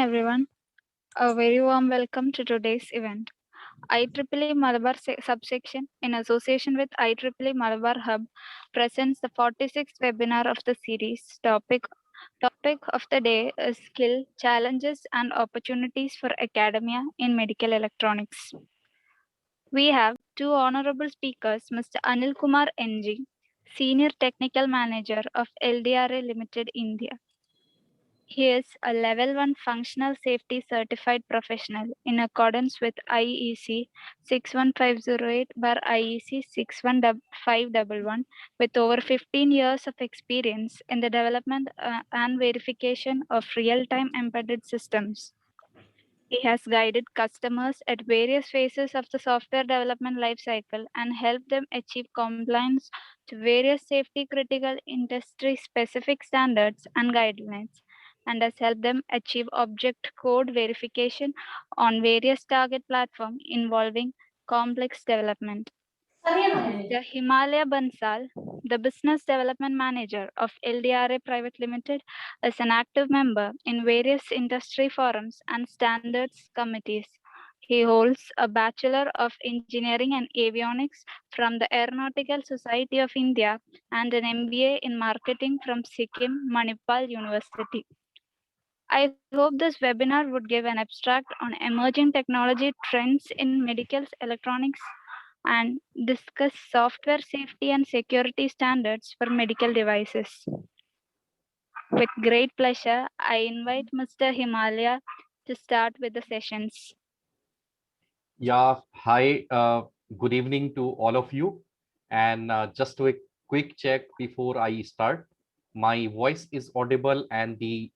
everyone. A very warm welcome to today's event. IEEE Malabar subsection, in association with IEEE Malabar Hub, presents the 46th webinar of the series. Topic of the day is skill, challenges, and opportunities for academia in medical electronics. We have two honorable speakers, Mr. Anil Kumar NG, Senior Technical Manager of LDRA Limited India. He is a Level 1 Functional Safety Certified Professional in accordance with IEC 61508 IEC 61511 with over 15 years of experience in the development and verification of real-time embedded systems. He has guided customers at various phases of the software development lifecycle and helped them achieve compliance to various safety critical industry specific standards and guidelines, and has helped them achieve object code verification on various target platforms involving complex development. Mr. Himalaya Bansal, the Business Development Manager of LDRA Private Limited, is an active member in various industry forums and standards committees. He holds a Bachelor of Engineering and Avionics from the Aeronautical Society of India and an MBA in Marketing from Sikkim Manipal University. I hope this webinar would give an abstract on emerging technology trends in medical electronics and discuss software safety and security standards for medical devices. With great pleasure, I invite Mr. Himalaya to start with the sessions. Yeah, hi, good evening to all of you. And just a quick check before I start. My voice is audible and the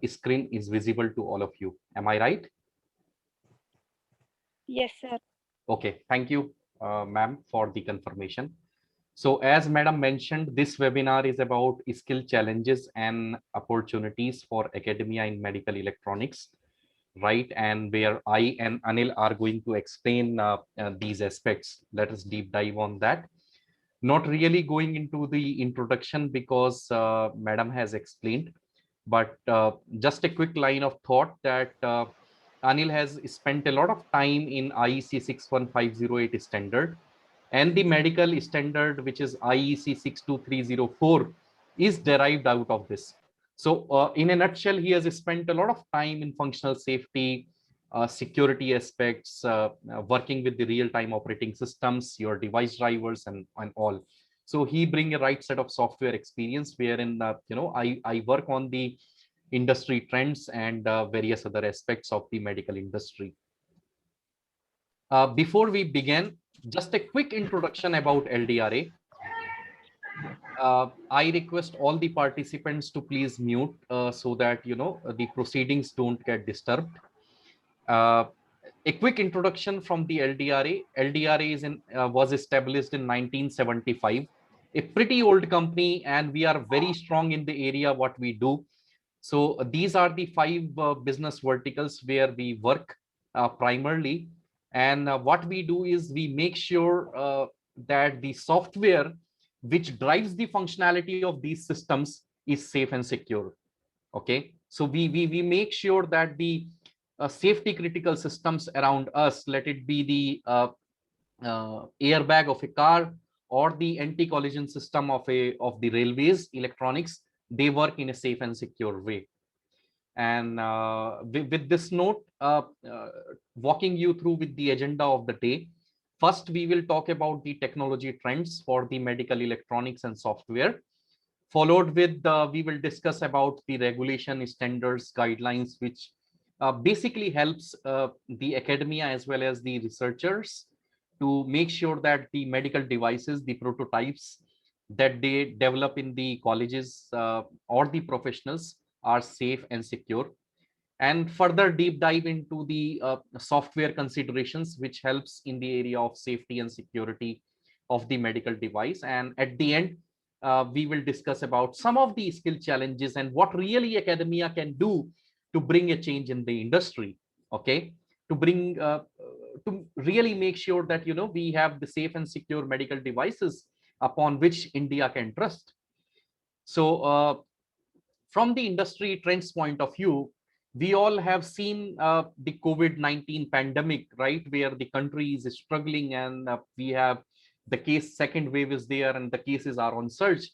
screen is visible to all of you. Am I right? Yes, sir. Okay, thank you, ma'am, for the confirmation. So as madam mentioned, this webinar is about skill challenges and opportunities for academia in medical electronics, right? And where I and Anil are going to explain these aspects. Let us deep dive on that. Not really going into the introduction because madam has explained, but just a quick line of thought that Anil has spent a lot of time in IEC 61508 standard, and the medical standard, which is IEC 62304, is derived out of this. So in a nutshell, he has spent a lot of time in functional safety, security aspects, working with the real-time operating systems, your device drivers, and all. So he bring a right set of software experience wherein I work on the industry trends and various other aspects of the medical industry. Before we begin, just a quick introduction about LDRA. I request all the participants to please mute so that the proceedings don't get disturbed. Uh, a quick introduction from the LDRA. LDRA was established in 1975, a pretty old company, and we are very strong in the area what we do. So these are the five business verticals where we work primarily. And what we do is we make sure that the software which drives the functionality of these systems is safe and secure. Okay, so we make sure that the safety critical systems around us, let it be the airbag of a car or the anti-collision system of the railways electronics, they work in a safe and secure way. And with this note, walking you through with the agenda of the day. First, we will talk about the technology trends for the medical electronics and software. Followed with, we will discuss about the regulation standards, guidelines, which basically helps the academia as well as the researchers to make sure that the medical devices, the prototypes that they develop in the colleges or the professionals are safe and secure. And further deep dive into the software considerations, which helps in the area of safety and security of the medical device. And at the end, we will discuss about some of the skill challenges and what really academia can do to bring a change in the industry. Okay, to bring to really make sure that we have the safe and secure medical devices upon which India can trust. So from the industry trends point of view, We all have seen the COVID-19 pandemic, right, where the country is struggling, and we have the case second wave is there and the cases are on surge,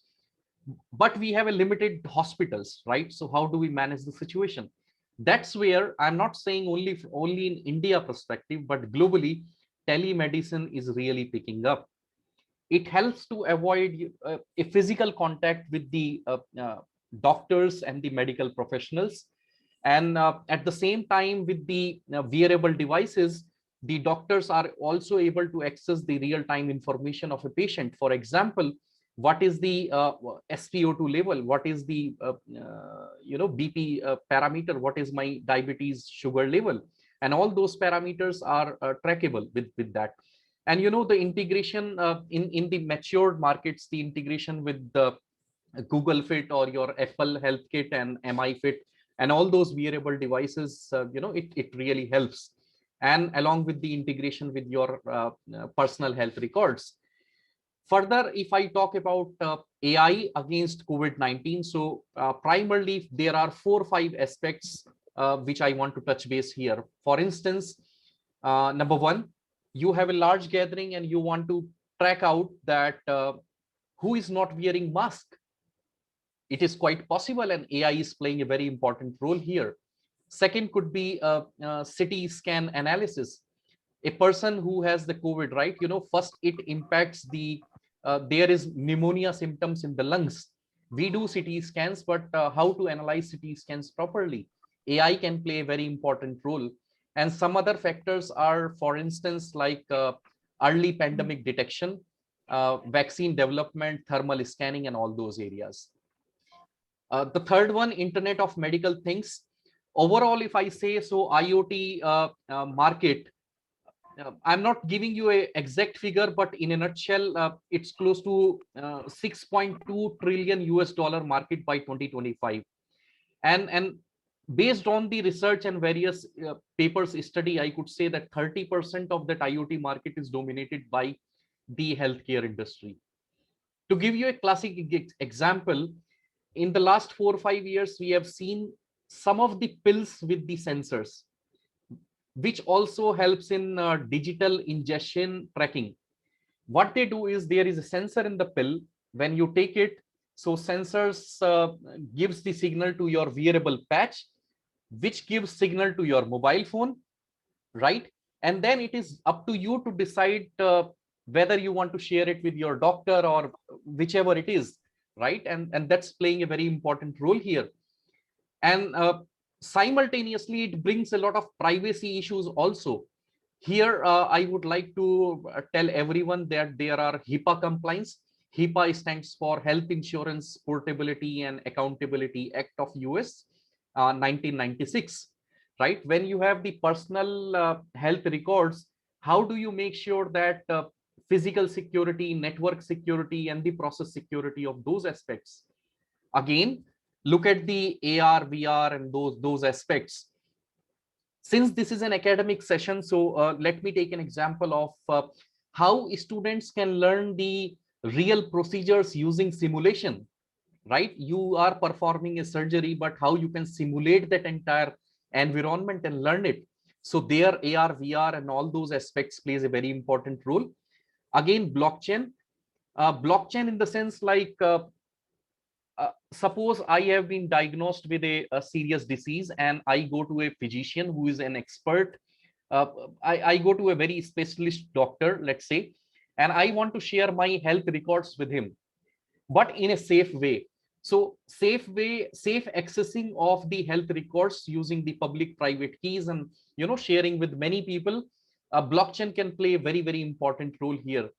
but we have a limited hospitals, right? So how do we manage the situation? That's where I'm not saying only in India perspective, but globally telemedicine is really picking up. It helps to avoid a physical contact with the doctors and the medical professionals, and at the same time with the wearable devices, the doctors are also able to access the real time information of a patient. For example, what is the SpO2 level, what is the BP parameter, what is my diabetes sugar level, and all those parameters are trackable with that. And the integration in the matured markets, the integration with the Google Fit or your Apple Health Kit and Mi Fit and all those wearable devices, it really helps. And along with the integration with your personal health records. Further, if I talk about AI against COVID-19, so primarily there are 4 or 5 aspects which I want to touch base here. For instance, number one, you have a large gathering and you want to track out that who is not wearing mask. It is quite possible, and AI is playing a very important role here. Second could be a CT scan analysis. A person who has the COVID, right? First it impacts the there is pneumonia symptoms in the lungs. We do CT scans, but how to analyze CT scans properly? AI can play a very important role. And some other factors are, for instance, like early pandemic detection, vaccine development, thermal scanning, and all those areas. The third one, Internet of Medical Things. Overall, if I say so, IoT market, I'm not giving you a exact figure, but in a nutshell, it's close to 6.2 trillion US dollar market by 2025. And based on the research and various papers study, I could say that 30% of that IoT market is dominated by the healthcare industry. To give you a classic example, in the last 4 or 5 years, we have seen some of the pills with the sensors, which also helps in digital ingestion tracking. What they do is there is a sensor in the pill. When you take it, so sensors gives the signal to your wearable patch, which gives signal to your mobile phone, right? And then it is up to you to decide whether you want to share it with your doctor or whichever it is, right? And that's playing a very important role here. And simultaneously it brings a lot of privacy issues also. Here I would like to tell everyone that there are HIPAA compliance. HIPAA stands for Health Insurance Portability and Accountability Act of US 1996, right? When you have the personal health records, how do you make sure that physical security, network security, and the process security of those aspects? Again, look at the AR, VR, and those aspects. Since this is an academic session, so let me take an example of how students can learn the real procedures using simulation, right? You are performing a surgery, but how you can simulate that entire environment and learn it. So there AR, VR, and all those aspects plays a very important role. Again, blockchain. Blockchain in the sense like suppose I have been diagnosed with a serious disease and I go to a physician who is an expert. I go to a very specialist doctor, let's say, and I want to share my health records with him, but in a safe way. So safe way, safe accessing of the health records using the public private keys and sharing with many people. Blockchain can play a very important role here.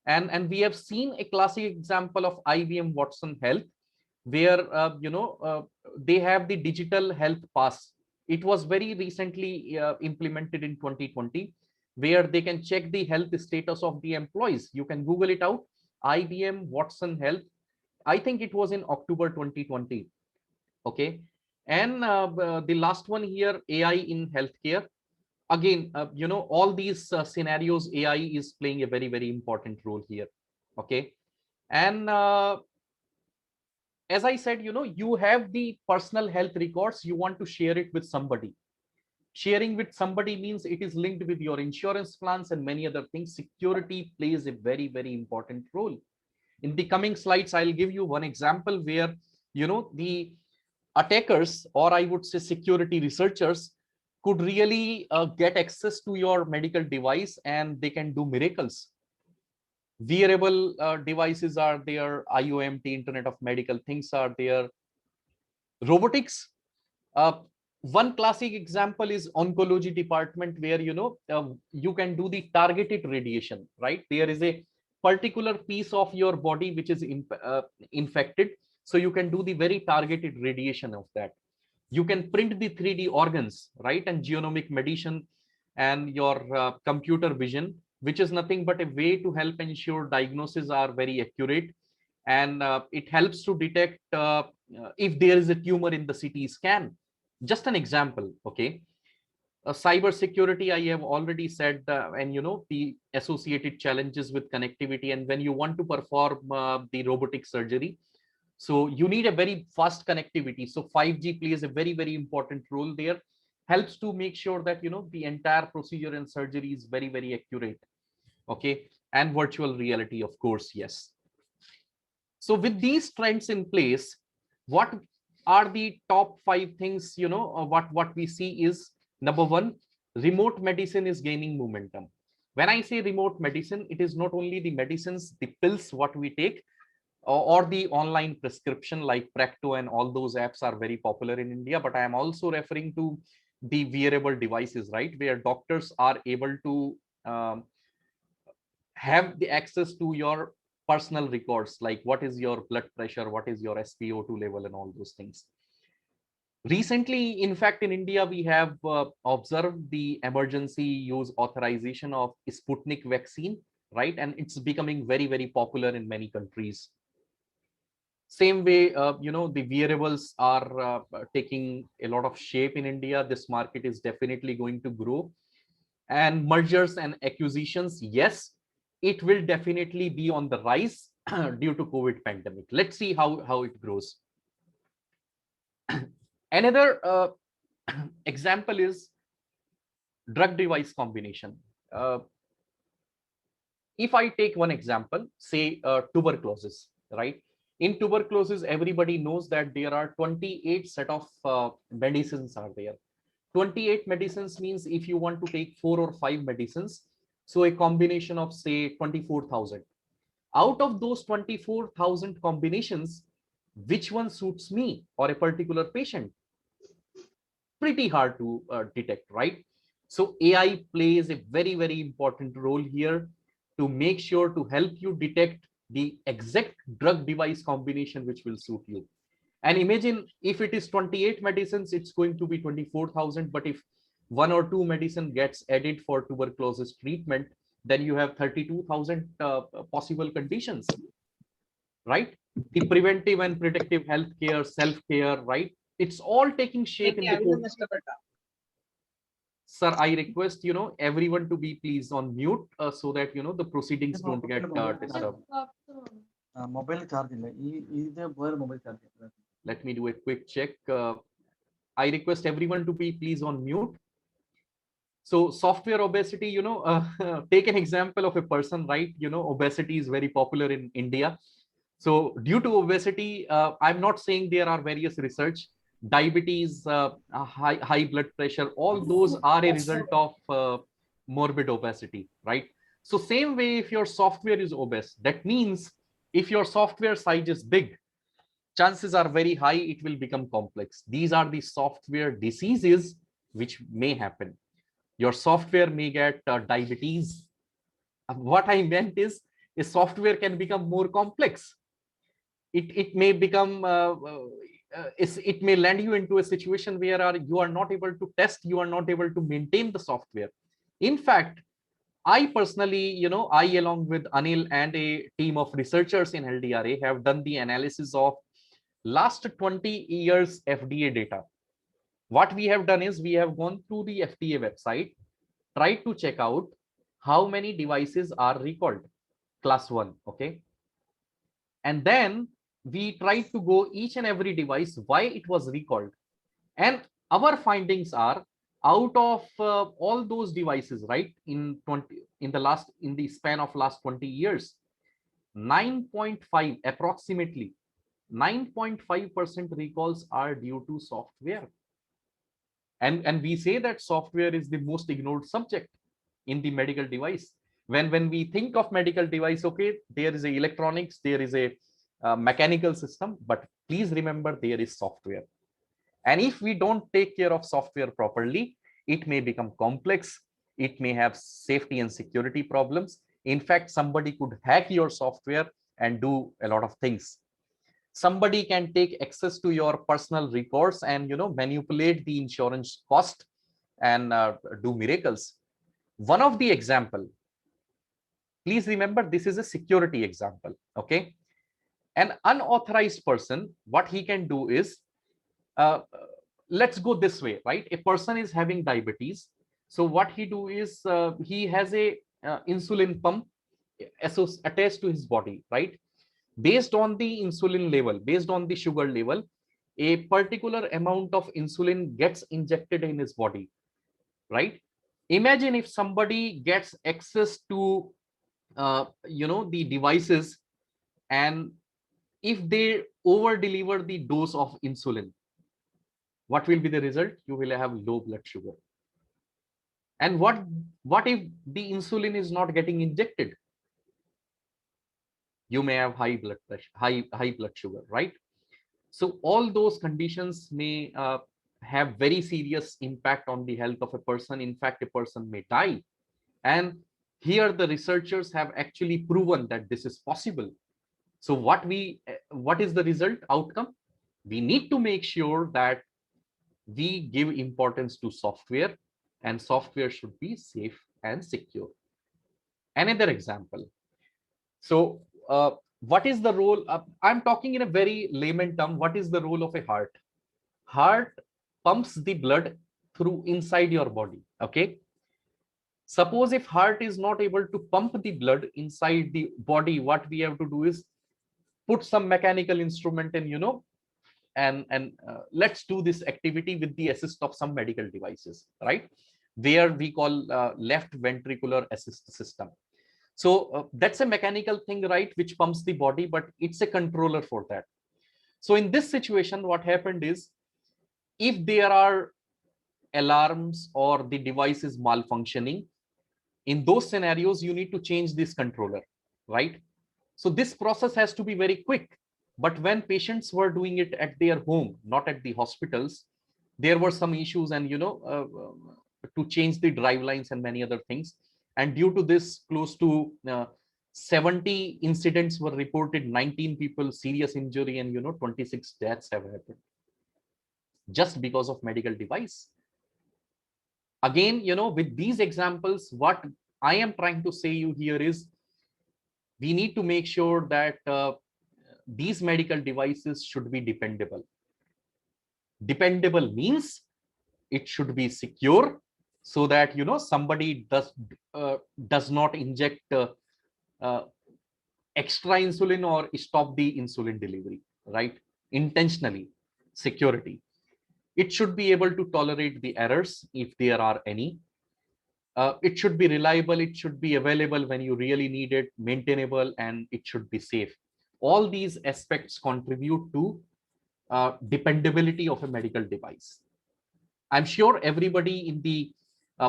And we have seen a classic example of IBM Watson Health, where they have the digital health pass. It was very recently implemented in 2020, where they can check the health status of the employees. You can Google it out, IBM Watson Health. I think it was in October 2020. Okay. And the last one here, AI in healthcare. Again, all these scenarios, AI is playing a very important role here. Okay. And as I said, you have the personal health records, you want to share it with somebody. Sharing with somebody means it is linked with your insurance plans and many other things. Security plays a very, very important role. In the coming slides, I'll give you one example where, the attackers, or I would say security researchers, could really get access to your medical device and they can do miracles. Wearable devices are there, IoMT, Internet of Medical Things are there, robotics. One classic example is oncology department, where you can do the targeted radiation, right? There is a particular piece of your body which is infected, so you can do the very targeted radiation of that. You can print the 3D organs, right? And genomic medicine and your computer vision, which is nothing but a way to help ensure diagnoses are very accurate. And it helps to detect if there is a tumor in the CT scan. Just an example, okay? Cyber security, I have already said, and the associated challenges with connectivity. And when you want to perform the robotic surgery, so you need a very fast connectivity. So 5G plays a very, very important role there, helps to make sure that the entire procedure and surgery is very, very accurate. Okay, and virtual reality, of course, yes. So with these trends in place, what are the top 5 things? What we see is, number one, remote medicine is gaining momentum. When I say remote medicine, it is not only the medicines, the pills what we take, or the online prescription like Practo, and all those apps are very popular in India. But I am also referring to the wearable devices, right, where doctors are able to have the access to your personal records, like what is your blood pressure, what is your SpO2 level, and all those things. Recently, in fact, in India, we have observed the emergency use authorization of Sputnik vaccine, right? And it's becoming very, very popular in many countries. Same way, the wearables are taking a lot of shape in India. This market is definitely going to grow. And mergers and acquisitions, yes, it will definitely be on the rise due to COVID pandemic. Let's see how it grows. Another example is drug device combination. If I take one example, say tuberculosis, right? In tuberculosis, everybody knows that there are 28 set of medicines are there. 28 medicines means if you want to take 4 or 5 medicines, so a combination of say 24,000. Out of those 24,000 combinations, which one suits me or a particular patient? Pretty hard to detect, right? So AI plays a very, very important role here to make sure to help you detect the exact drug device combination which will suit you. And imagine if it is 28 medicines, it's going to be 24,000. But if 1 or 2 medicine gets added for tuberculosis treatment, then you have 32,000 possible conditions, right? The preventive and protective healthcare, self-care, right? It's all taking shape in the Sir, I request everyone to be please on mute so that the proceedings don't get disturbed. Mobile charge. Mobile charge. Let me do a quick check. I request everyone to be please on mute. So software obesity, take an example of a person, right? Obesity is very popular in India. So due to obesity, I'm not saying there are various research, diabetes, high blood pressure, all those are a result of morbid obesity, right? So same way, if your software is obese, that means if your software size is big, chances are very high it will become complex. These are the software diseases which may happen. Your software may get diabetes. What I meant is a software can become more complex. It may become it may land you into a situation where you are not able to test, you are not able to maintain the software. In fact, I personally, I along with Anil and a team of researchers in LDRA have done the analysis of last 20 years FDA data. What we have done is we have gone through the FDA website, tried to check out how many devices are recalled, class 1, okay? And then we tried to go each and every device, why it was recalled. And our findings are, out of all those devices, right, in the span of last 20 years, 9.5 approximately 9.5% recalls are due to software. And we say that software is the most ignored subject in the medical device. When we think of medical device, okay, there is a electronics, there is a mechanical system, but please remember there is software. And if we don't take care of software properly, it may become complex. It may have safety and security problems. In fact, somebody could hack your software and do a lot of things. Somebody can take access to your personal records and manipulate the insurance cost and do miracles. One of the example, please remember, this is a security example. Okay, an unauthorized person, what he can do is, uh, let's go this way, right? A person is having diabetes, so what he do is, he has a insulin pump attached to his body, right? Based on the insulin level, based on the sugar level, a particular amount of insulin gets injected in his body, right? Imagine if somebody gets access to the devices, and if they over deliver the dose of insulin, what will be the result? You will have low blood sugar. And what if the insulin is not getting injected? You may have high blood pressure, high blood sugar, right? So all those conditions may have very serious impact on the health of a person. In fact, a person may die. And here the researchers have actually proven that this is possible. So what is the result outcome? We need to make sure that we give importance to software, and software should be safe and secure. Another example. So what is the role of, I'm talking in a very layman term, what is the role of a heart? Heart pumps the blood through inside your body. Okay, suppose if heart is not able to pump the blood inside the body, what we have to do is put some mechanical instrument in, and let's do this activity with the assist of some medical devices, right? Where we call left ventricular assist system. So that's a mechanical thing, right, which pumps the body, but it's a controller for that. So in this situation, what happened is, if there are alarms or the device is malfunctioning, in those scenarios, you need to change this controller, right? So this process has to be very quick. But when patients were doing it at their home, not at the hospitals, there were some issues, and to change the drive lines and many other things. And due to this, close to 70 incidents were reported, 19 people serious injury, and 26 deaths have happened just because of medical device. Again, with these examples, what I am trying to say you here is, we need to make sure that these medical devices should be dependable. Dependable means it should be secure, so that somebody does not inject extra insulin or stop the insulin delivery, right, intentionally. Security. It should be able to tolerate the errors if there are any. It should be reliable, it should be available when you really need it, maintainable, and it should be safe. All these aspects contribute to dependability of a medical device. I'm sure everybody in the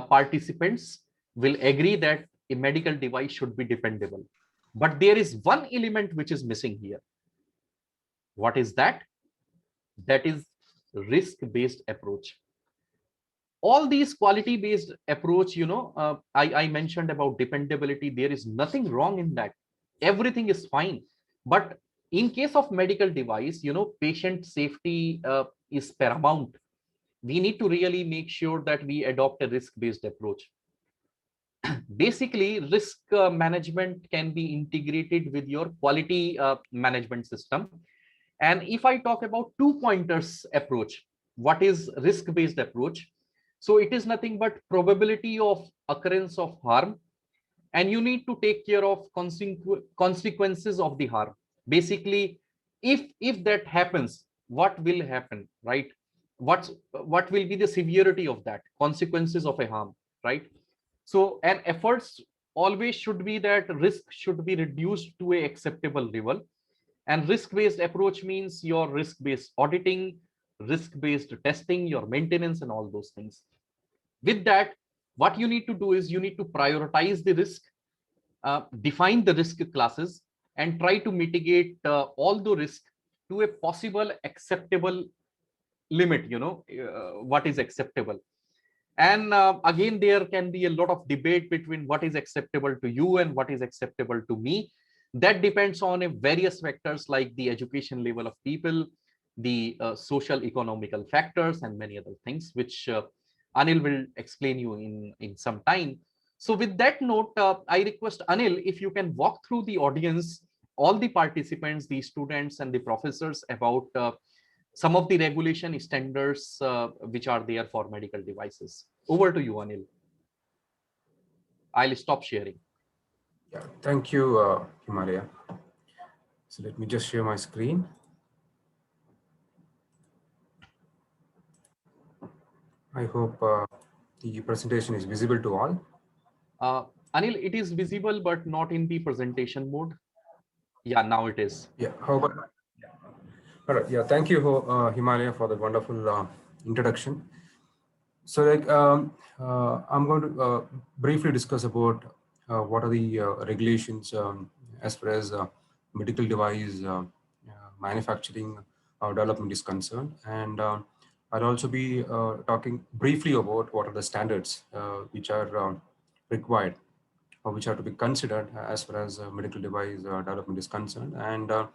participants will agree that a medical device should be dependable. But there is one element which is missing here. What is that? That is risk-based approach. All these quality-based approach, I mentioned about dependability. There is nothing wrong in that. Everything is fine. But in case of medical device, patient safety is paramount. We need to really make sure that we adopt a risk-based approach. Basically, risk management can be integrated with your quality management system. And if I talk about two pointers approach, what is risk-based approach? So it is nothing but probability of occurrence of harm, and you need to take care of consequences of the harm. Basically, If that happens, what will happen, right? What will be the severity of that, consequences of a harm, right? So and efforts always should be that risk should be reduced to a acceptable level. And risk based approach means your risk based auditing, risk based testing, your maintenance, and all those things. With that, what you need to do is you need to prioritize the risk, define the risk classes, and try to mitigate all the risk to a possible acceptable limit, what is acceptable. And again, there can be a lot of debate between what is acceptable to you and what is acceptable to me. That depends on a various factors like the education level of people, the social economical factors, and many other things, which Anil will explain you in some time. So with that note, I request Anil, if you can walk through the audience, all the participants, the students and the professors, about some of the regulation standards which are there for medical devices. Over to you, Anil. I'll stop sharing. Yeah, thank you, Himalaya. So let me just share my screen. I hope the presentation is visible to all. Anil, it is visible, but not in the presentation mode. Yeah, now it is. Yeah, how about? All right. Yeah, thank you, Himalaya, for the wonderful introduction. So, like, I'm going to briefly discuss about what are the regulations as far as medical device manufacturing or development is concerned, and I'll also be talking briefly about what are the standards which are required or which are to be considered as far as medical device development is concerned, and a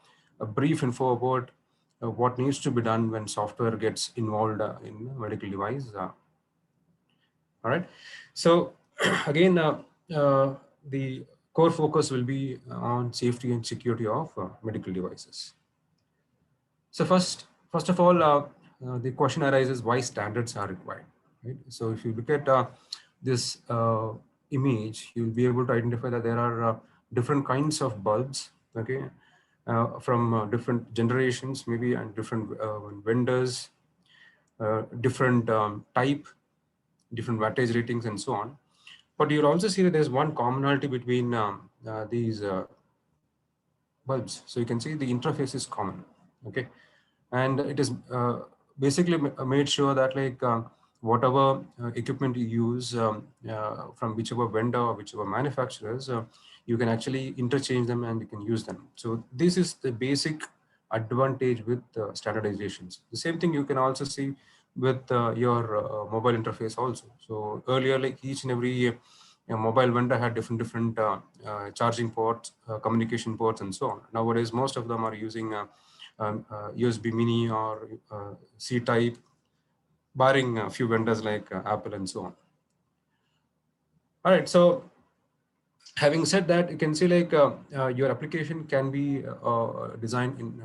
brief info about what needs to be done when software gets involved in medical device. All right. So again, the core focus will be on safety and security of medical devices. So first of all, the question arises why standards are required. Right? So if you look at this image, you'll be able to identify that there are different kinds of bulbs. Okay, from different generations, maybe, and different vendors, different type, different wattage ratings, and so on. But you'll also see that there's one commonality between these bulbs. So you can see the interface is common. Okay, and it is basically made sure that like whatever equipment you use from whichever vendor or whichever manufacturers, you can actually interchange them and you can use them. So this is the basic advantage with standardizations. The same thing you can also see with your mobile interface also. So earlier, like each and every mobile vendor had different charging ports, communication ports, and so on. Nowadays, most of them are using USB mini or C-type, barring a few vendors like Apple and so on. All right, so having said that, you can see like your application can be designed in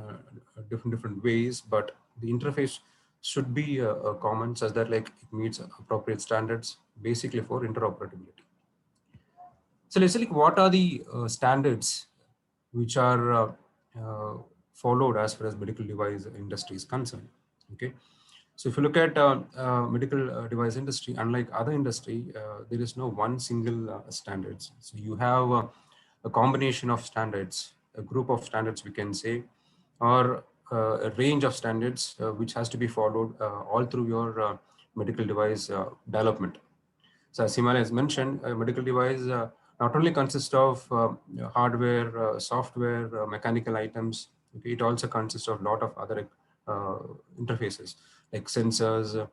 different ways, but the interface should be common such that like it meets appropriate standards, basically for interoperability. So let's see, like, what are the standards which are followed as far as medical device industry is concerned. Okay, so if you look at medical device industry, unlike other industry, there is no one single standards. So you have a combination of standards, a group of standards, we can say, or a range of standards which has to be followed all through your medical device development. So as Himalaya has mentioned, a medical device not only consists of hardware, software, mechanical items. Okay, it also consists of a lot of other interfaces like sensors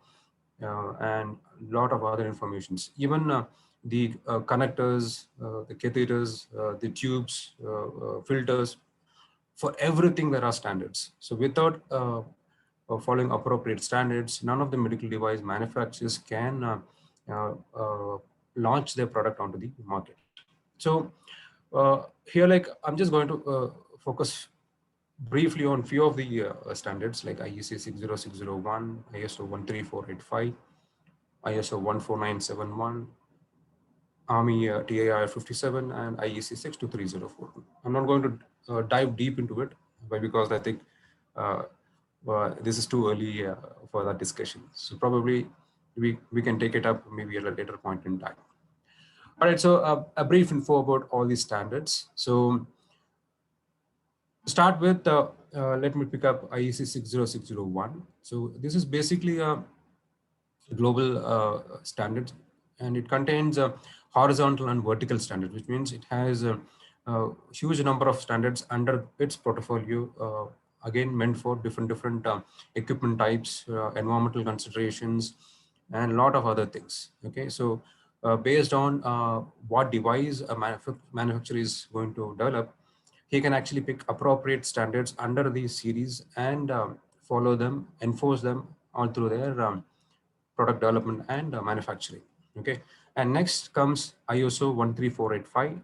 and a lot of other informations. Even the connectors, the catheters, the tubes, filters. For everything, there are standards. So without following appropriate standards, none of the medical device manufacturers can launch their product onto the market. So here, like, I'm just going to focus briefly on few of the standards like IEC 60601, ISO 13485, ISO 14971, Army TAR 57, and IEC 62304. I'm not going to dive deep into it because I think this is too early for that discussion. So probably we can take it up maybe at a later point in time. All right, so a brief info about all these standards. So to start with, let me pick up IEC 60601. So this is basically a global standard, and it contains horizontal and vertical standards, which means it has a huge number of standards under its portfolio, again meant for different equipment types, environmental considerations, and a lot of other things. Okay, so based on what device a manufacturer is going to develop, he can actually pick appropriate standards under these series and follow them, enforce them all through their product development and manufacturing. Okay, and next comes ISO 13485.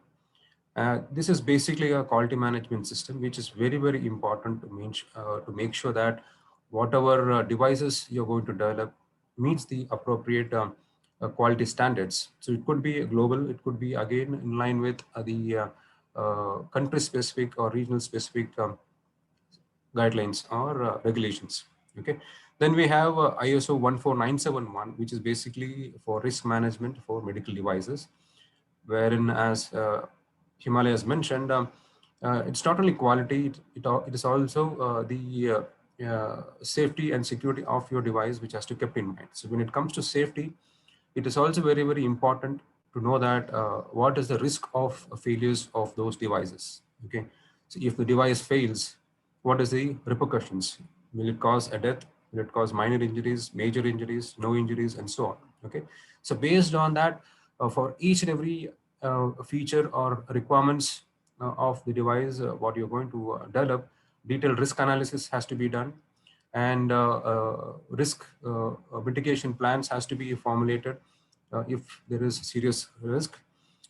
This is basically a quality management system, which is very important to make sure that whatever devices you're going to develop meets the appropriate quality standards. So it could be global, it could be again in line with the country specific or regional specific guidelines or regulations. Okay, then we have ISO 14971, which is basically for risk management for medical devices, wherein, as Himalaya has mentioned, it's not only quality, it is also the safety and security of your device, which has to be kept in mind. So when it comes to safety, it is also very important to know that what is the risk of failures of those devices. Okay, so if the device fails, what is the repercussions? Will it cause a death? Will it cause minor injuries, major injuries, no injuries, and so on? Okay, so based on that, for each and every feature or requirements of the device, what you're going to develop, detailed risk analysis has to be done, and risk mitigation plans has to be formulated if there is serious risk,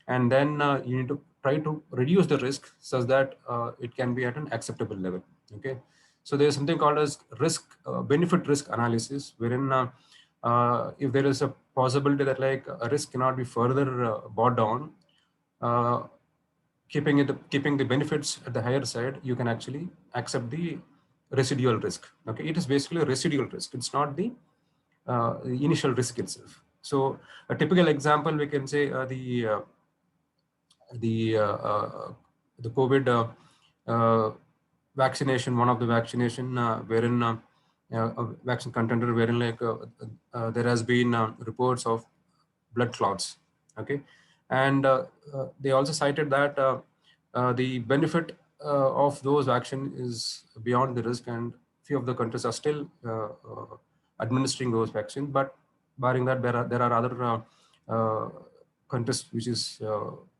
and then you need to try to reduce the risk such that it can be at an acceptable level. Okay, so there's something called as risk benefit risk analysis, wherein if there is a possibility that like a risk cannot be further brought down, keeping the benefits at the higher side, you can actually accept the residual risk. Okay, it is basically a residual risk. It's not the initial risk itself. So a typical example, we can say the COVID vaccination, one of the vaccination wherein a vaccine contender wherein like there has been reports of blood clots. Okay, and they also cited that the benefit of those vaccine is beyond the risk, and few of the countries are still administering those vaccines. But barring that, there are other countries which is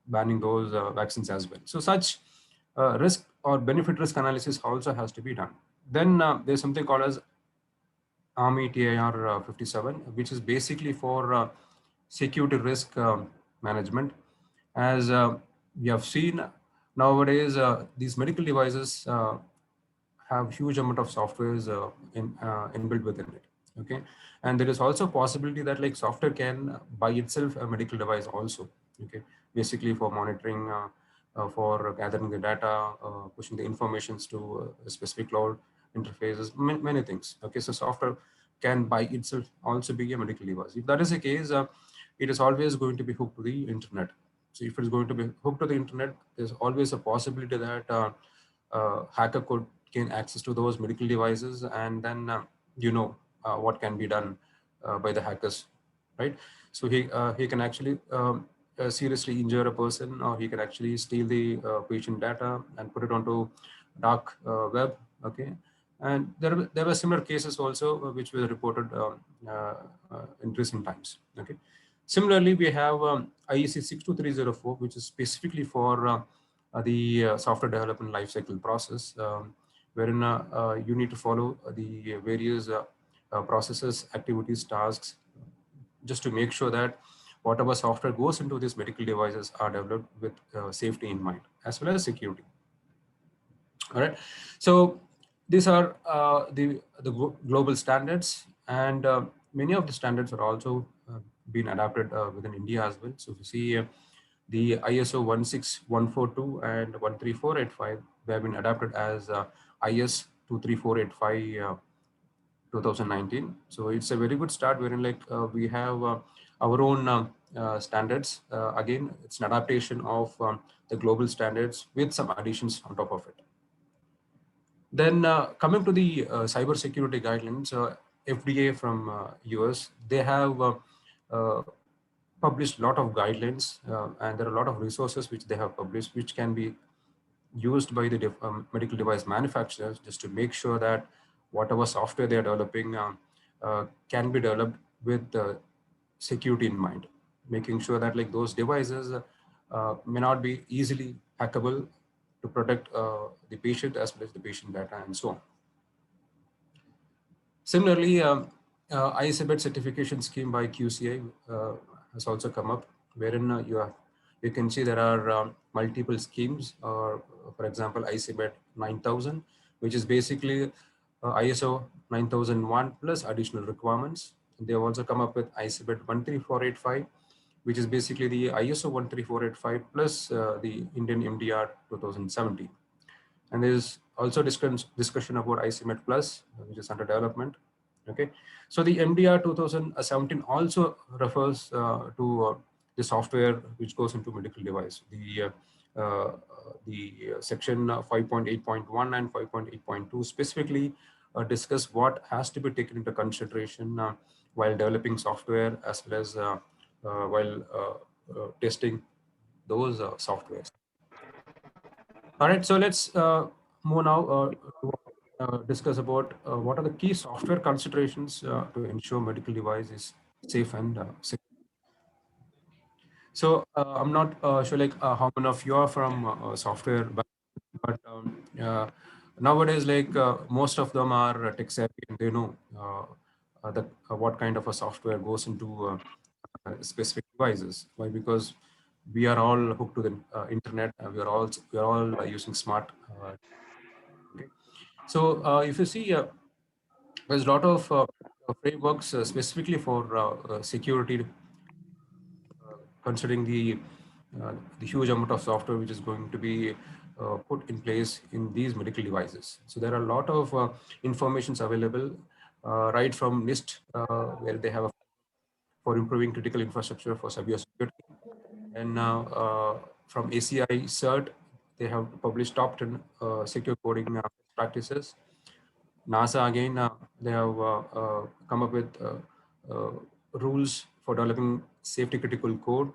banning those vaccines as well. So such risk or benefit risk analysis also has to be done. Then there's something called as Army TIR 57, which is basically for security risk management. As we have seen nowadays, these medical devices have huge amount of softwares inbuilt within it. Okay, and there is also a possibility that like software can by itself a medical device also. Okay, basically for monitoring, for gathering the data, pushing the informations to specific cloud interfaces, many things. Okay, so software can by itself also be a medical device. If that is the case, it is always going to be hooked to the internet. So if it's going to be hooked to the internet, there's always a possibility that hacker could gain access to those medical devices, and then what can be done by the hackers, right? So he can actually seriously injure a person, or he can actually steal the patient data and put it onto dark web. Okay, and there were similar cases also which were reported in recent times. Okay, similarly we have IEC 62304, which is specifically for the software development lifecycle process, wherein you need to follow the various processes, activities, tasks, just to make sure that whatever software goes into these medical devices are developed with safety in mind, as well as security. All right, so these are the global standards, and many of the standards are also being adapted within India as well. So if you see the ISO 16142 and 13485, they have been adapted as IS 23485 2019. So it's a very good start wherein like we have our own standards. Again, it's an adaptation of the global standards with some additions on top of it. Then coming to the cybersecurity guidelines, FDA from US, they have uh, published a lot of guidelines, and there are a lot of resources which they have published, which can be used by the medical device manufacturers just to make sure that whatever software they are developing can be developed with security in mind, making sure that like those devices may not be easily hackable to protect the patient as well as the patient data and so on. Similarly, ISABET certification scheme by QCI has also come up, wherein you can see there are multiple schemes, or for example, ISABET 9000, which is basically ISO 9001 plus additional requirements. They have also come up with ISABET 13485, which is basically the ISO 13485 plus the Indian MDR 2017. And there's also discussion about ICMET Plus, which is under development. Okay, so the MDR 2017 also refers to the software which goes into medical device. The section 5.8.1 and 5.8.2 specifically discuss what has to be taken into consideration while developing software as well as while testing those softwares. All right, so let's move now to discuss about what are the key software considerations to ensure medical device is safe and secure. So I'm not sure like how many of you are from software, but nowadays like most of them are tech savvy and they know what kind of a software goes into specific devices. Why? Because we are all hooked to the internet. We are all using smart. Okay. So if you see, there's a lot of frameworks specifically for security, considering the huge amount of software which is going to be put in place in these medical devices. So there are a lot of informations available, right from NIST, where they have for improving critical infrastructure for cybersecurity. And now from ACI CERT, they have published top 10 secure coding practices. NASA again, they have come up with rules for developing safety critical code.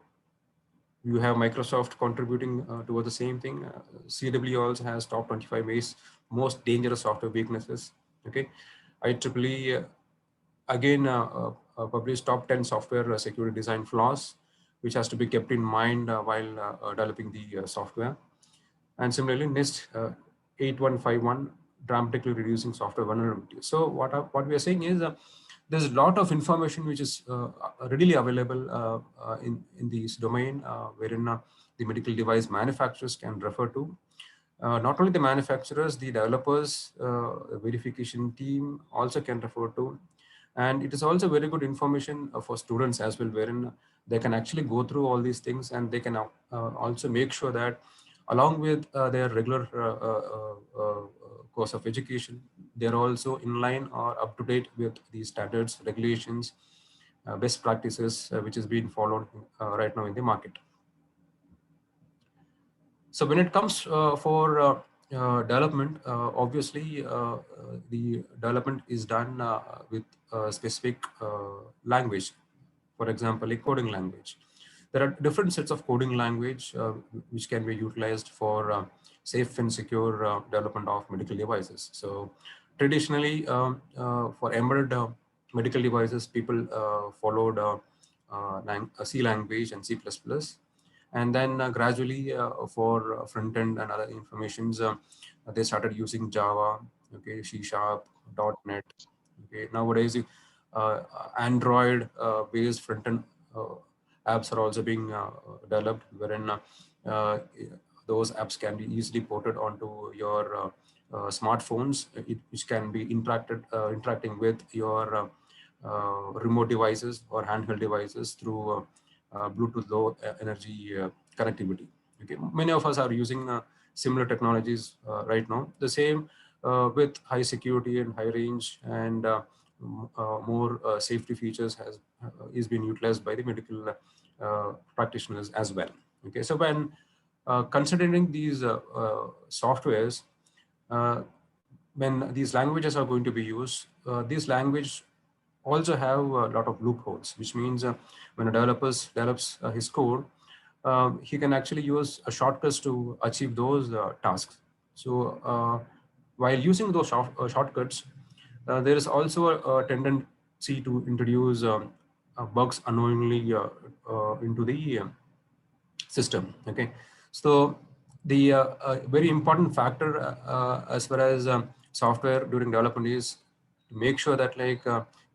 You have Microsoft contributing towards the same thing. CW also has top 25 most dangerous software weaknesses. Okay, IEEE again published top 10 software security design flaws, which has to be kept in mind while developing the software. And similarly, NIST 8151, dramatically reducing software vulnerability. So what we are saying is there's a lot of information which is readily available in this domain, wherein the medical device manufacturers can refer to. Not only the manufacturers, the developers, verification team also can refer to. And it is also very good information for students as well, wherein they can actually go through all these things and they can also make sure that along with their regular course of education, they're also in line or up to date with the standards, regulations, best practices, which is being followed right now in the market. So when it comes for development, obviously the development is done with a specific language. For example, a coding language. There are different sets of coding language which can be utilized for safe and secure development of medical devices. So traditionally, for embedded medical devices, people followed C language and C++. And then gradually for front end and other informations, they started using Java, okay, C#, .NET. Okay, nowadays, Android based front end apps are also being developed, wherein those apps can be easily ported onto your smartphones, which can be interacting with your remote devices or handheld devices through Bluetooth low energy connectivity. Okay, many of us are using similar technologies right now. The same with high security and high range and more safety features is being utilized by the medical practitioners as well. Okay, so when considering these softwares, when these languages are going to be used, these language also have a lot of loopholes, which means when a develops his code, he can actually use shortcuts to achieve those tasks. So while using those shortcuts, there is also a tendency to introduce bugs unknowingly into the system. Okay, so the very important factor as far as software during development is to make sure that like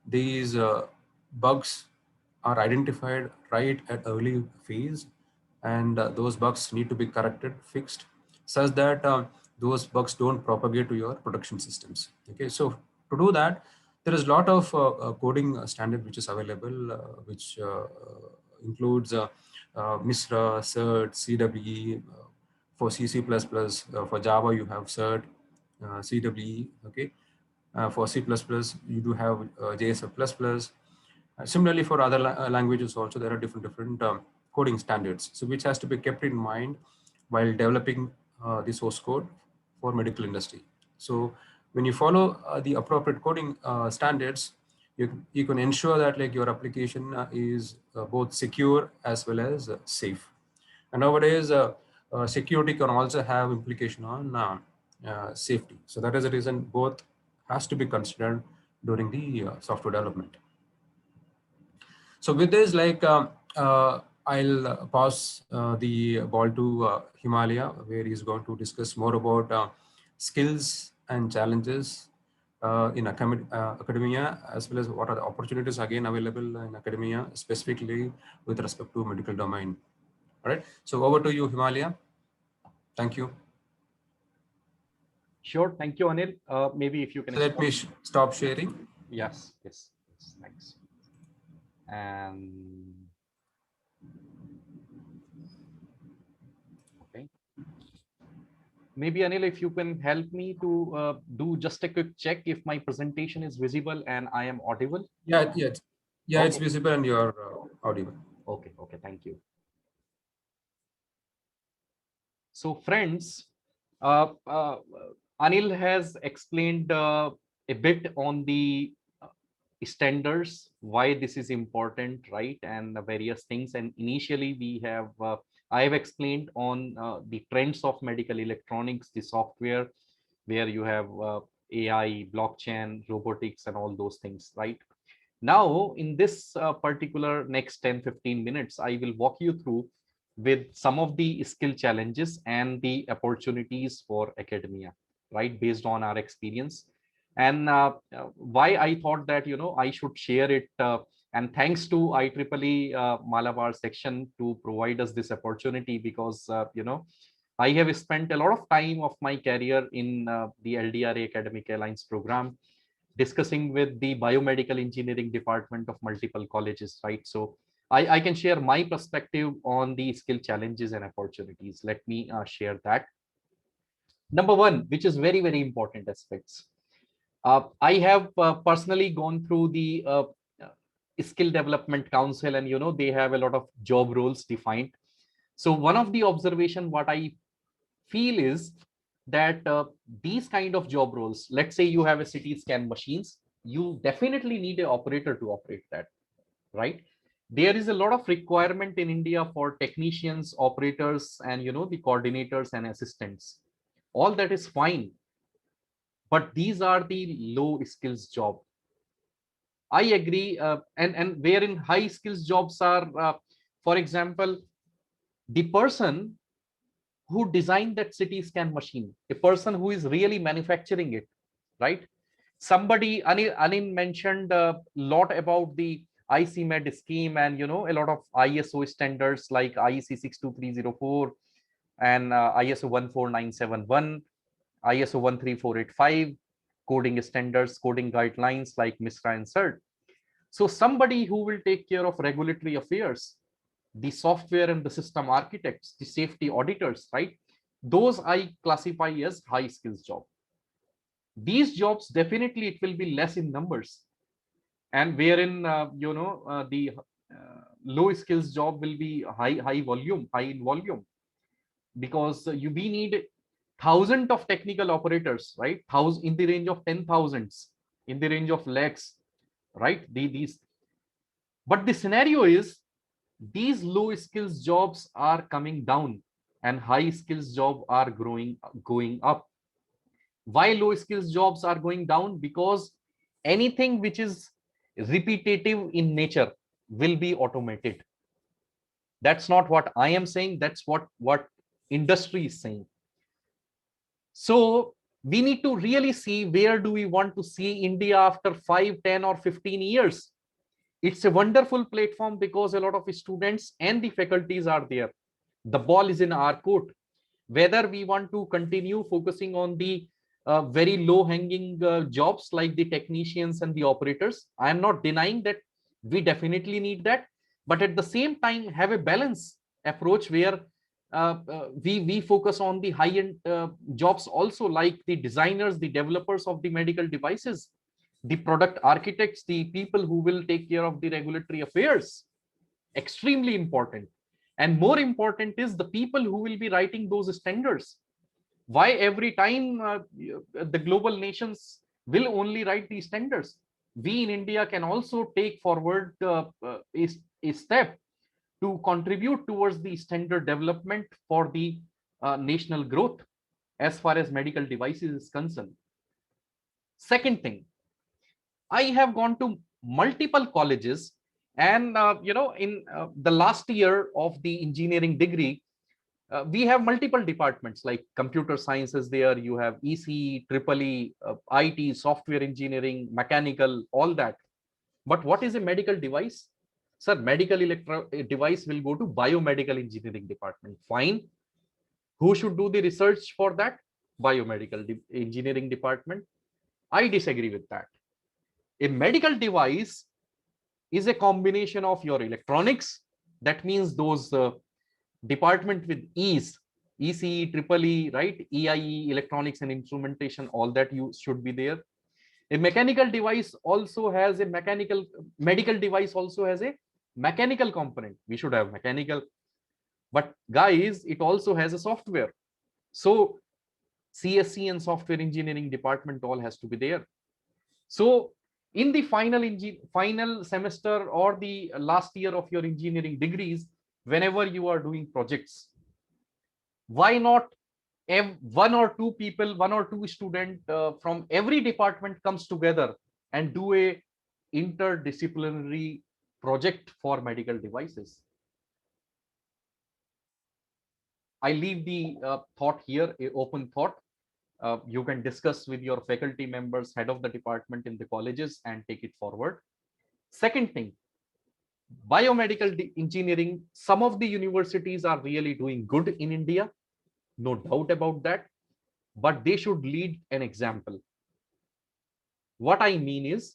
these bugs are identified right at early phase, and those bugs need to be corrected, fixed, such that those bugs don't propagate to your production systems. Okay, so to do that, there is a lot of coding standard which is available, which includes MISRA, CERT, CWE. For C, C++, for Java, you have CERT, CWE. Okay, for C++, you do have JSF++. Similarly, for other languages also, there are different coding standards, so which has to be kept in mind while developing the source code for medical industry. So when you follow the appropriate coding standards, you can ensure that like your application is both secure as well as safe. And nowadays, security can also have implication on safety. So that is the reason both has to be considered during the software development. So with this, like I'll pass the ball to Himalaya, where he's going to discuss more about skills and challenges in academia, as well as what are the opportunities again available in academia, specifically with respect to medical domain. All right. So over to you, Himalaya. Thank you. Sure. Thank you, Anil. Maybe if you can. So let me stop sharing. Yes. Yes. Yes. Thanks. And okay. Maybe Anil, if you can help me to do just a quick check if my presentation is visible and I am audible. Yeah. Yeah. Yeah. Okay. It's visible and you're audible. Okay. Okay. Thank you. So friends, Anil has explained a bit on the standards, why this is important, right, and the various things. And initially we have I have explained on the trends of medical electronics, the software, where you have AI, blockchain, robotics, and all those things, right? Now in this particular next 10-15 minutes, I will walk you through with some of the skill challenges and the opportunities for academia, right, based on our experience. And why I thought that, you know, I should share it, and thanks to IEEE Malabar section to provide us this opportunity, because you know, I have spent a lot of time of my career in the LDRA Academic Alliance program, discussing with the biomedical engineering department of multiple colleges, right? So I can share my perspective on the skill challenges and opportunities. Let me share that. Number one, which is very, very important aspects. I have personally gone through the Skill Development Council, and you know, they have a lot of job roles defined. So one of the observation what I feel is that these kind of job roles, let's say you have a CT scan machines, you definitely need an operator to operate that, right? There is a lot of requirement in India for technicians, operators, and you know, the coordinators and assistants. All that is fine, but these are the low skills job. I agree, and wherein high skills jobs are, for example, the person who designed that CT scan machine, a person who is really manufacturing it, right? Somebody, Anil mentioned a lot about the ICMED scheme, and you know, a lot of ISO standards like IEC 62304 and ISO 14971, ISO 13485, coding standards, coding guidelines like MISRA and CERT. So somebody who will take care of regulatory affairs, the software and the system architects, the safety auditors, right? Those I classify as high skills job. these jobs definitely it will be less in numbers, and wherein the low skills job will be high in volume, because we need thousands of technical operators, right? Thousand, in the range of 10,000s, in the range of lakhs, right? These, but the scenario is these low skills jobs are coming down and high skills jobs are going up. Why low skills jobs are going down? Because anything which is repetitive in nature will be automated. That's not what I am saying, that's what industry is saying. So we need to really see where do we want to see India after 5, 10 or 15 years. It's a wonderful platform because a lot of students and the faculties are there. The ball is in our court. Whether we want to continue focusing on the very low hanging jobs like the technicians and the operators, I am not denying that we definitely need that, but at the same time have a balance approach where we focus on the high end jobs also, like the designers, the developers of the medical devices, the product architects, the people who will take care of the regulatory affairs. Extremely important. And more important is the people who will be writing those standards. Why every time the global nations will only write these standards? We in India can also take forward a step to contribute towards the standard development for the national growth as far as medical devices is concerned. Second thing, I have gone to multiple colleges, and in the last year of the engineering degree, we have multiple departments like computer sciences there, you have ECE, EEE, IT, software engineering, mechanical, all that. But what is a medical device? Sir, medical device will go to biomedical engineering department. Fine. Who should do the research for that? Biomedical engineering department. I disagree with that. A medical device is a combination of your electronics. That means those department with E's, ECE, EEE, right? EIE, electronics and instrumentation, all that you should be there. A mechanical device also has a medical device also has a mechanical component. We should have mechanical, but guys, it also has a software. So CSC and software engineering department all has to be there. So in the final semester or the last year of your engineering degrees, whenever you are doing projects, why not one or two people, one or two student from every department comes together and do a interdisciplinary project for medical devices? I leave the thought here, a open thought. You can discuss with your faculty members, head of the department in the colleges, and take it forward. Second thing, biomedical engineering, some of the universities are really doing good in India, no doubt about that, but they should lead an example. What I mean is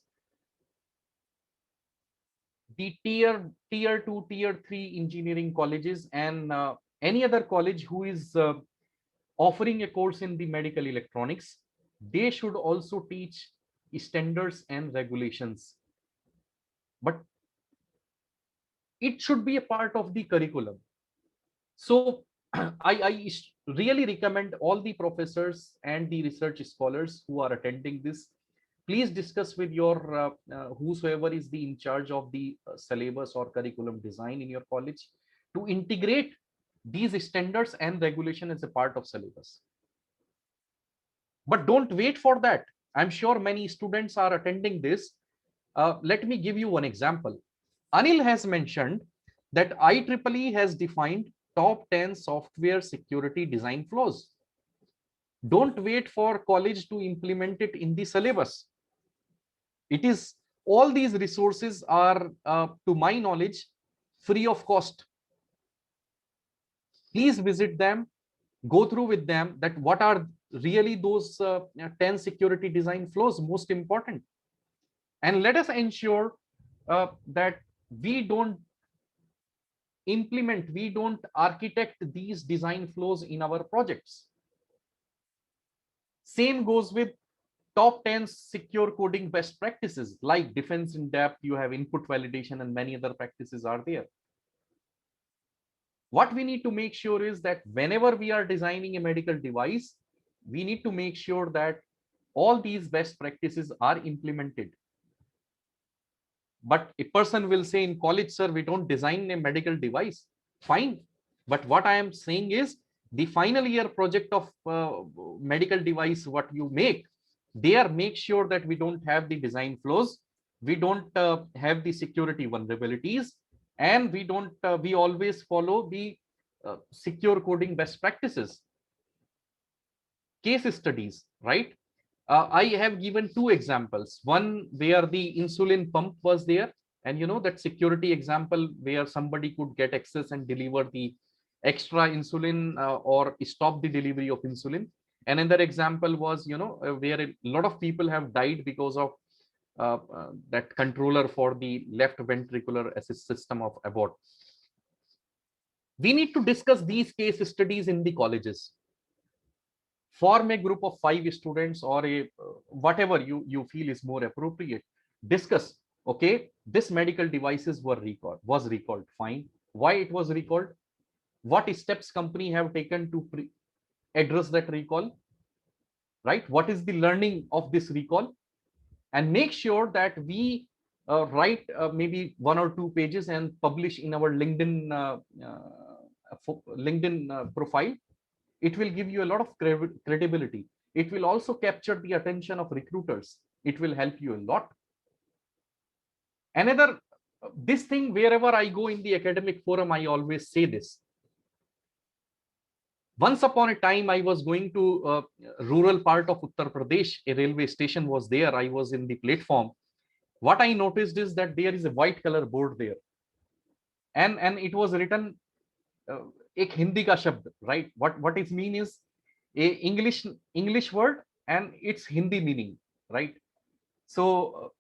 the tier 2, tier 3 engineering colleges and any other college who is offering a course in the medical electronics, they should also teach standards and regulations, but it should be a part of the curriculum. So I really recommend all the professors and the research scholars who are attending this, please discuss with your whosoever is the in charge of the syllabus or curriculum design in your college to integrate these standards and regulation as a part of syllabus. But don't wait for that. I'm sure many students are attending this. Let me give you one example. Anil has mentioned that IEEE has defined top 10 software security design flaws. Don't wait for college to implement it in the syllabus. It is, all these resources are, to my knowledge, free of cost. Please visit them, go through with them that what are really those 10 security design flows most important. And let us ensure that we don't implement, we don't architect these design flows in our projects. Same goes with top 10 secure coding best practices like defense in depth, you have input validation, and many other practices are there. What we need to make sure is that whenever we are designing a medical device, we need to make sure that all these best practices are implemented. But a person will say in college, sir, we don't design a medical device. Fine. But what I am saying is the final year project of medical device, what you make, there make sure that we don't have the design flaws, we don't have the security vulnerabilities, and we always follow the secure coding best practices. Case studies, right? I have given two examples. One where the insulin pump was there, and that security example where somebody could get access and deliver the extra insulin or stop the delivery of insulin. And another example was, where a lot of people have died because of that controller for the left ventricular assist system of Abbott. We need to discuss these case studies in the colleges. Form a group of 5 students or a whatever you feel is more appropriate. Discuss, okay, this medical devices was recalled. Fine. Why it was recalled? What steps company have taken to address that recall? Right? What is the learning of this recall? And make sure that we write maybe 1 or 2 pages and publish in our LinkedIn profile. It will give you a lot of credibility. It will also capture the attention of recruiters. It will help you a lot. Another, this thing, wherever I go in the academic forum, I always say this. Once upon a time, I was going to rural part of Uttar Pradesh. A railway station was there. I was in the platform. What I noticed is that there is a white color board there. And it was written ek Hindi ka shabd, right? What it mean is a English word and its Hindi meaning, right? So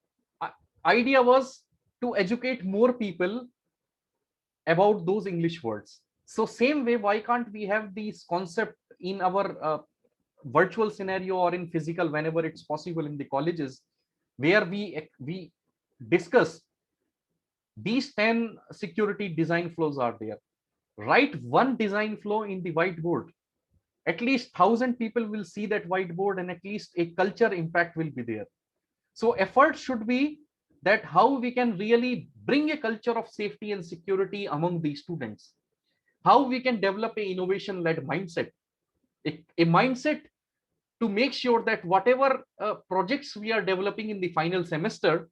idea was to educate more people about those English words. So same way, why can't we have these concept in our virtual scenario or in physical whenever it's possible in the colleges, where we discuss these 10 security design flows are there. Write one design flow in the whiteboard. At least 1,000 people will see that whiteboard, and at least a culture impact will be there. So effort should be that how we can really bring a culture of safety and security among the students. How we can develop a innovation-led mindset, a mindset to make sure that whatever projects we are developing in the final semester,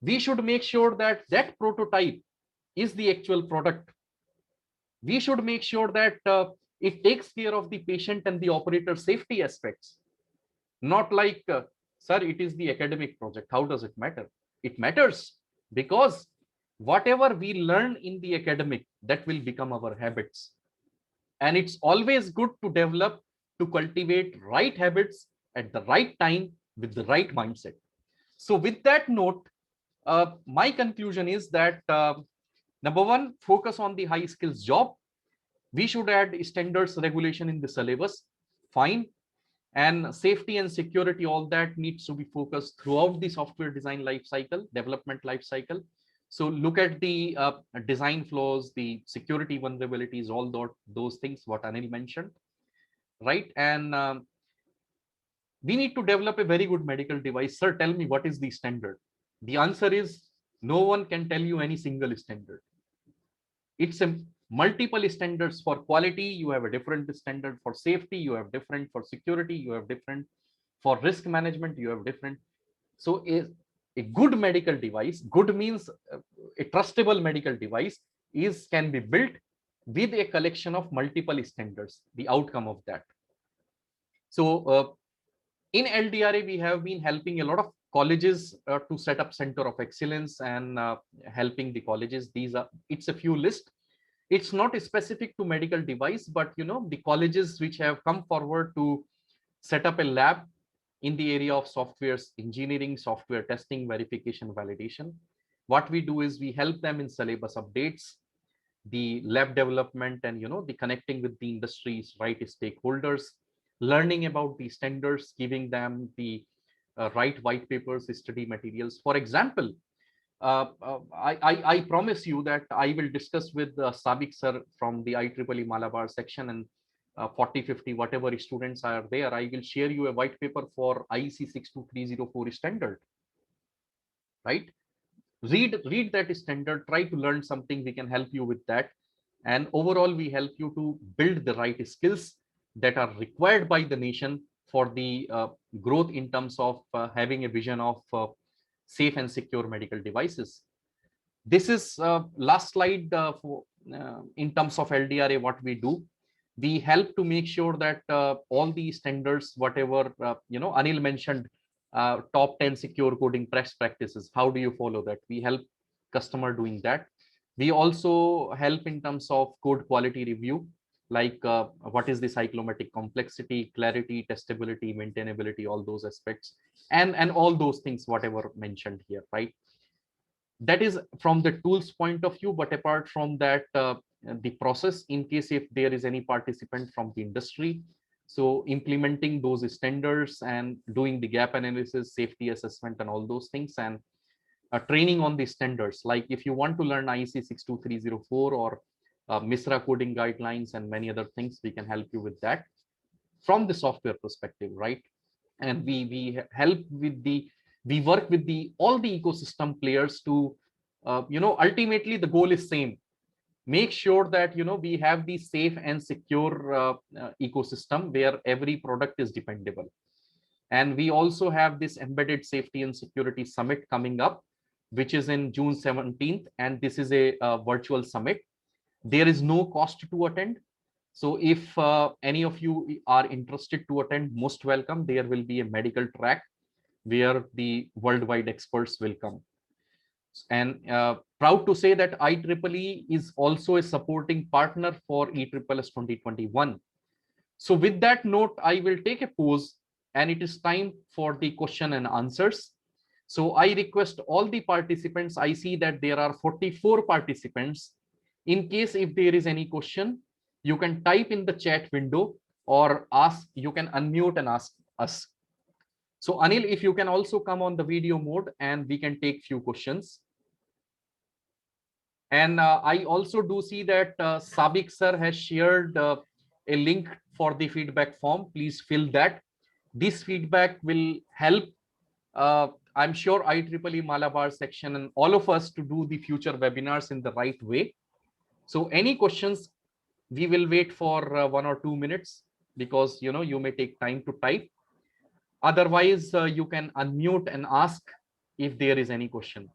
we should make sure that that prototype is the actual product. We should make sure that it takes care of the patient and the operator safety aspects. Not like, sir, it is the academic project. How does it matter? It matters because whatever we learn in the academic, that will become our habits. And it's always good to develop, to cultivate right habits at the right time with the right mindset. So with that note, my conclusion is that number one, focus on the high skills job. We should add standards regulation in the syllabus. Fine. And safety and security, all that needs to be focused throughout the software design life cycle, development life cycle. So look at the design flows, the security vulnerabilities, all those things what Anil mentioned, right? And we need to develop a very good medical device. Sir, tell me, what is the standard? The answer is no one can tell you any single standard. It's a multiple standards. For quality, you have a different standard. For safety, you have different. For security, you have different. For risk management, you have different. So a good medical device, good means a trustable medical device, can be built with a collection of multiple standards, the outcome of that. So in LDRA, we have been helping a lot of colleges to set up center of excellence and helping the colleges. It's a few list. It's not specific to medical device, but the colleges which have come forward to set up a lab in the area of software engineering, software testing, verification, validation. What we do is we help them in syllabus updates, the lab development, and the connecting with the industry's right stakeholders, learning about the standards, giving them the write white papers, study materials. For example, I promise you that I will discuss with Sabik sir from the IEEE Malabar section, and 40, 50, whatever students are there, I will share you a white paper for IEC 62304 standard, right? Read that standard, try to learn something, we can help you with that. And overall, we help you to build the right skills that are required by the nation for the growth in terms of having a vision of safe and secure medical devices. This is last slide in terms of LDRA, what we do. We help to make sure that all the standards, whatever, Anil mentioned, top 10 secure coding best practices. How do you follow that? We help customer doing that. We also help in terms of code quality review, like what is the cyclomatic complexity, clarity, testability, maintainability, all those aspects, and all those things, whatever mentioned here, right? That is from the tools point of view. But apart from that, the process, in case if there is any participant from the industry, so implementing those standards and doing the gap analysis, safety assessment, and all those things, and training on the standards. Like if you want to learn IEC 62304 or MISRA coding guidelines and many other things, we can help you with that from the software perspective, right? And we help with the, we work with the all the ecosystem players to ultimately the goal is same. Make sure that we have the safe and secure ecosystem where every product is dependable. And we also have this embedded safety and security summit coming up, which is in June 17th, and this is a virtual summit. There is no cost to attend. So if any of you are interested to attend, most welcome. There will be a medical track where the worldwide experts will come. And proud to say that IEEE is also a supporting partner for ESSS 2021. So with that note, I will take a pause, and it is time for the question and answers. So I request all the participants, I see that there are 44 participants. In case if there is any question, you can type in the chat window or ask, you can unmute and ask us. So Anil, if you can also come on the video mode and we can take few questions. And I also do see that Sabik sir has shared a link for the feedback form. Please fill that. This feedback will help, I'm sure, IEEE Malabar section and all of us to do the future webinars in the right way. So any questions, we will wait for 1 or 2 minutes, because you may take time to type. Otherwise, you can unmute and ask if there is any question.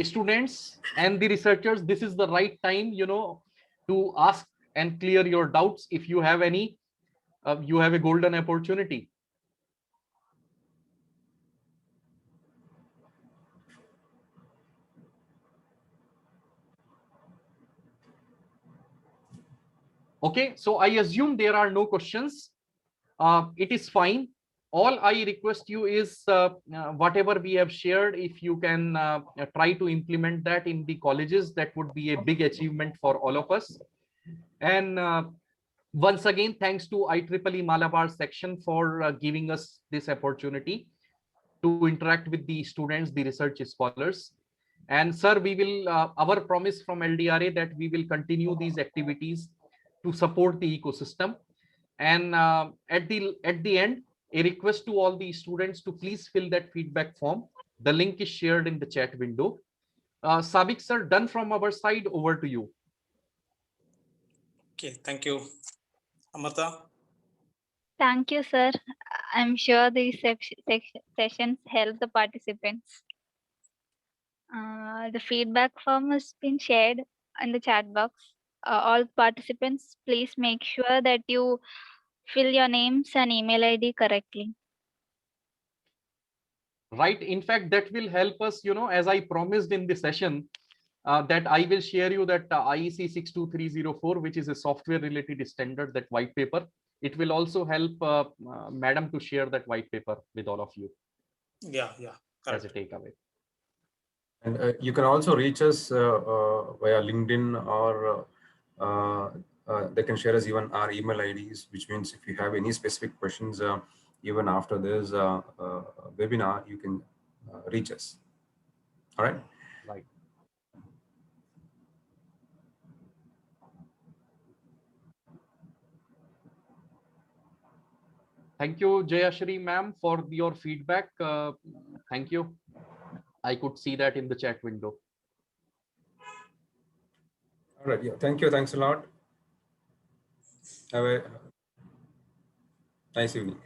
Students and the researchers, this is the right time, to ask and clear your doubts. If you have any, you have a golden opportunity. Okay, so I assume there are no questions. It is fine. All I request you is whatever we have shared, if you can try to implement that in the colleges, that would be a big achievement for all of us. And once again, thanks to IEEE Malabar section for giving us this opportunity to interact with the students, the research scholars. And sir, we will, our promise from LDRA that we will continue these activities to support the ecosystem. And at the end, a request to all the students to please fill that feedback form. The link is shared in the chat window. Sabik sir, done from our side, over to you. Okay, thank you. Amrita? Thank you, sir. I'm sure these sessions help the participants. The feedback form has been shared in the chat box. All participants, please make sure that you fill your names and email ID correctly. Right. In fact, that will help us, as I promised in the session, that I will share you that IEC 62304, which is a software related standard, that white paper. It will also help madam to share that white paper with all of you. Yeah, as a takeaway. And you can also reach us via LinkedIn, or they can share us even our email IDs, which means if you have any specific questions, even after this webinar, you can reach us. All right. Right. Thank you, Jayashri ma'am, for your feedback. Thank you. I could see that in the chat window. All right. Yeah. Thank you. Thanks a lot. Have a nice evening.